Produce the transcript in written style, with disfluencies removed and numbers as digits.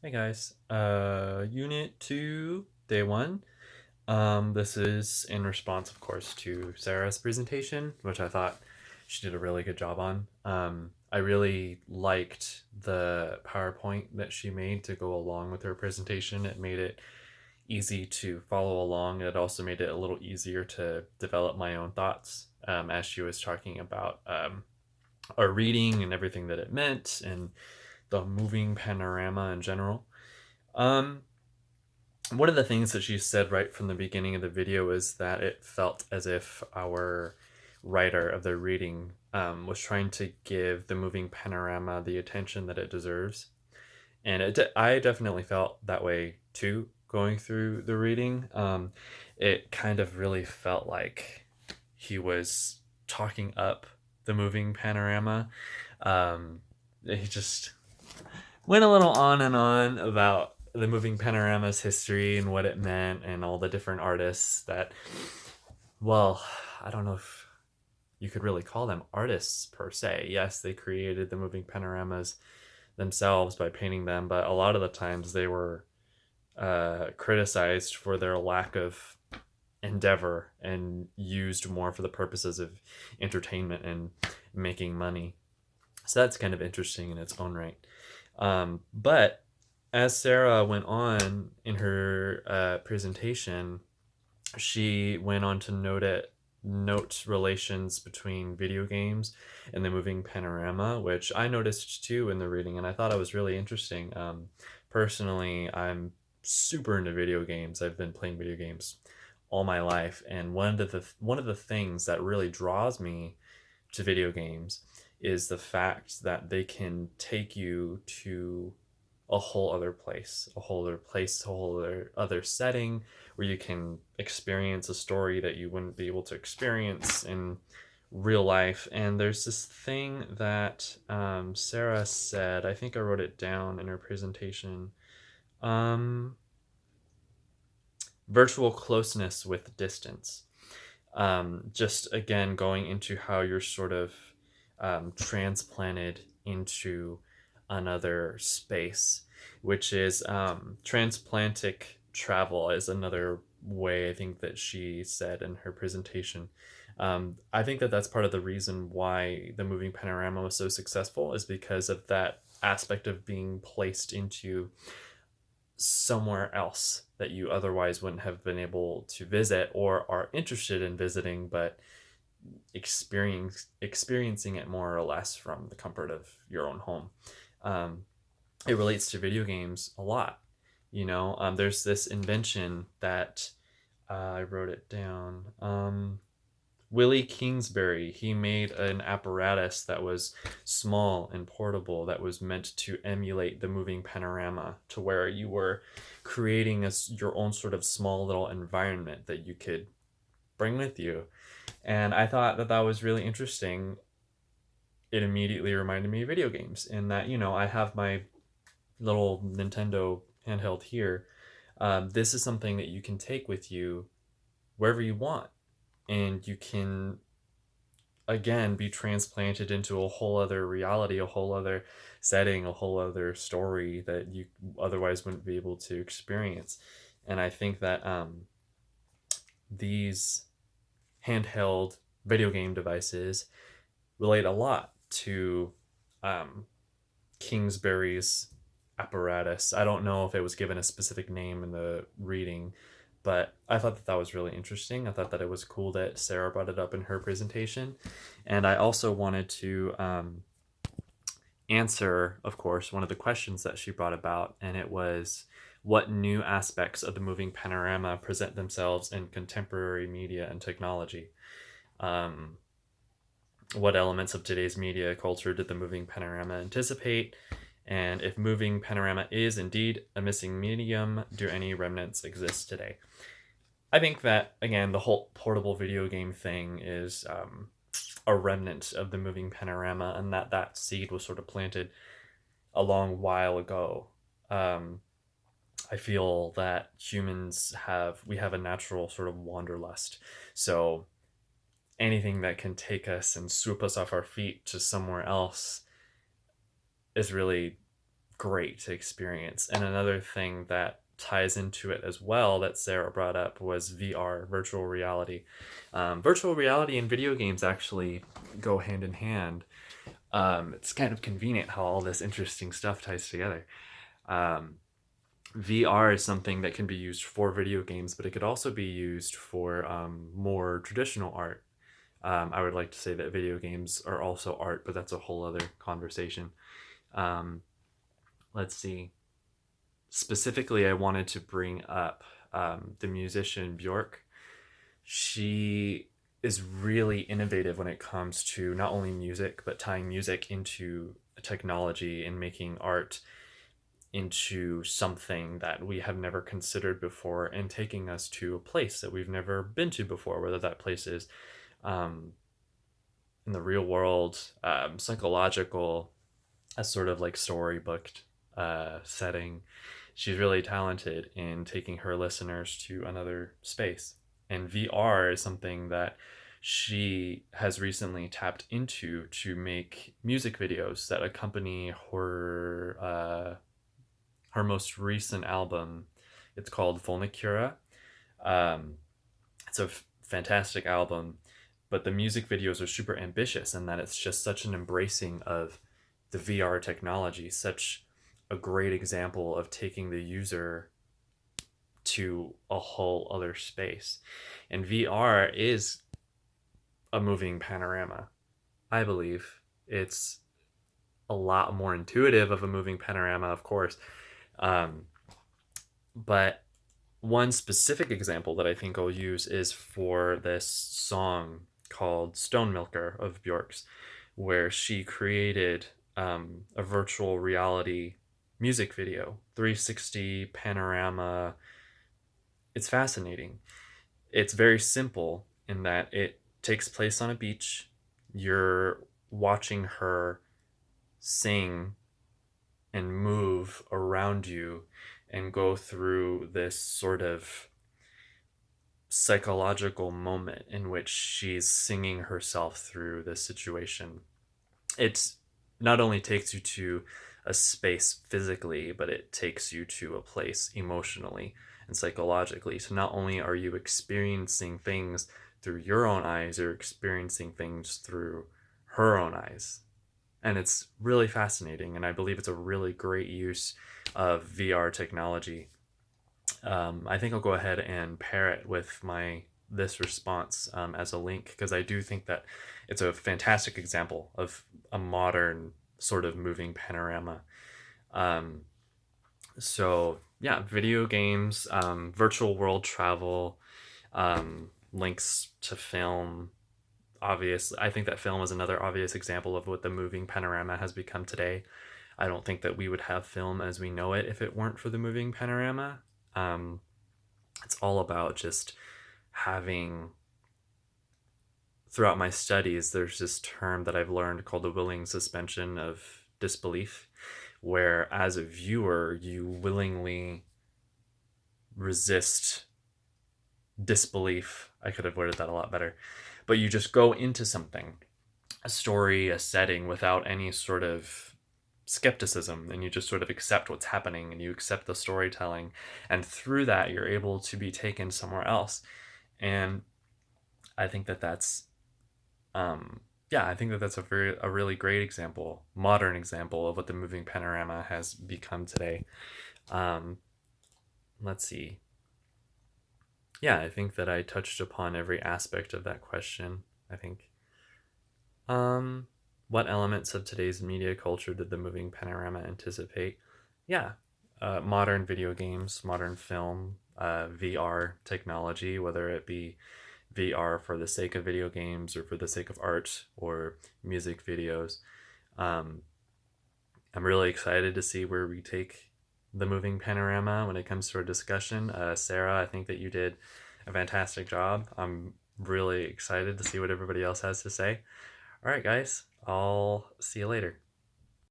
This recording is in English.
Hey guys, Unit 2, Day 1. This is in response, of course, to Sarah's presentation, which I thought she did a really good job on. I really liked the PowerPoint that she made to go along with her presentation. It made it easy to follow along. It also made it a little easier to develop my own thoughts as she was talking about our reading and everything that it meant and the moving panorama in general. Um, One of the things that she said right from the beginning of the video is that it felt as if our writer of the reading was trying to give the moving panorama the attention that it deserves. And I definitely felt that way too, going through the reading. It kind of really felt like he was talking up the moving panorama. He just went a little on and on about the moving panorama's history and what it meant and all the different artists that, well, I don't know if you could really call them artists per se. Yes, they created the moving panoramas themselves by painting them, but a lot of the times they were criticized for their lack of endeavor and used more for the purposes of entertainment and making money. So that's kind of interesting in its own right. But as Sarah went on in her presentation, she went on to note relations between video games and the moving panorama, which I noticed too in the reading, and I thought it was really interesting. Personally, I'm super into video games. I've been playing video games all my life, and one of the things that really draws me to video games is the fact that they can take you to a whole other place, a whole other setting where you can experience a story that you wouldn't be able to experience in real life. And there's this thing that Sarah said, I think I wrote it down in her presentation. Um, Virtual closeness with distance. Just again, going into how you're sort of transplanted into another space, which is transplantic travel, is another way I think that she said in her presentation. I think that that's part of the reason why the moving panorama was so successful, is because of that aspect of being placed into somewhere else that you otherwise wouldn't have been able to visit or are interested in visiting, but experiencing it more or less from the comfort of your own home. Um, it relates to video games a lot. There's this invention that I wrote it down. Willie Kingsbury, he made an apparatus that was small and portable that was meant to emulate the moving panorama, to where you were creating your own sort of small little environment that you could bring with you. And I thought that that was really interesting. It immediately reminded me of video games, in that, I have my little Nintendo handheld here. This is something that you can take with you wherever you want, and you can again be transplanted into a whole other reality, a whole other setting, a whole other story that you otherwise wouldn't be able to experience. And I think that these handheld video game devices relate a lot to um, Kingsbury's apparatus. I don't know if it was given a specific name in the reading, but I thought that that was really interesting. I thought that it was cool that Sarah brought it up in her presentation. And I also wanted to answer, of course, one of the questions that she brought about, and it was, what new aspects of the moving panorama present themselves in contemporary media and technology? Um, what elements of today's media culture did the moving panorama anticipate? And if moving panorama is indeed a missing medium, do any remnants exist today? I think that, again, the whole portable video game thing is a remnant of the moving panorama, and that seed was sort of planted a long while ago. Um, I feel that we have a natural sort of wanderlust. So anything that can take us and swoop us off our feet to somewhere else is really great to experience. And another thing that ties into it as well that Sarah brought up was VR, virtual reality. Virtual reality and video games actually go hand in hand. It's kind of convenient how all this interesting stuff ties together. Um, VR is something that can be used for video games, but it could also be used for more traditional art. I would like to say that video games are also art, but that's a whole other conversation. Um, let's see. Specifically, I wanted to bring up the musician Bjork. She is really innovative when it comes to not only music, but tying music into technology and making art into something that we have never considered before and taking us to a place that we've never been to before, whether that place is um, in the real world, psychological, a sort of like storybook setting. She's really talented in taking her listeners to another space. And VR is something that she has recently tapped into to make music videos that accompany her most recent album. It's called Volnicura. Um, it's a fantastic album, but the music videos are super ambitious in that it's just such an embracing of the VR technology, such a great example of taking the user to a whole other space. And VR is a moving panorama. I believe it's a lot more intuitive of a moving panorama, of course. Um, but one specific example that I think I'll use is for this song called Stone Milker of Bjork's, where she created a virtual reality music video, 360 panorama. It's fascinating. It's very simple in that it takes place on a beach. You're watching her sing and move around you and go through this sort of psychological moment in which she's singing herself through this situation. It not only takes you to a space physically, but it takes you to a place emotionally and psychologically. So not only are you experiencing things through your own eyes, you're experiencing things through her own eyes. And it's really fascinating, and I believe it's a really great use of VR technology. I think I'll go ahead and pair it with this response as a link, because I do think that it's a fantastic example of a modern sort of moving panorama. Um, so yeah, video games, virtual world travel, links to film. Obviously, I think that film is another obvious example of what the moving panorama has become today. I don't think that we would have film as we know it if it weren't for the moving panorama. Um, it's all about just having, throughout my studies, there's this term that I've learned called the willing suspension of disbelief, where as a viewer, you willingly resist disbelief. I could have worded that a lot better. But you just go into something, a story, a setting, without any sort of skepticism, and you just sort of accept what's happening and you accept the storytelling, and through that you're able to be taken somewhere else. And I think that that's yeah, I think that that's a really great example, modern example of what the moving panorama has become today. um, let's see. Yeah, I think that I touched upon every aspect of that question. I think um what elements of today's media culture did the moving panorama anticipate? Yeah, modern video games, modern film, VR technology, whether it be VR for the sake of video games or for the sake of art or music videos. Um, I'm really excited to see where we take the moving panorama when it comes to our discussion. Sarah, I think that you did a fantastic job. I'm really excited to see what everybody else has to say. All right, guys, I'll see you later.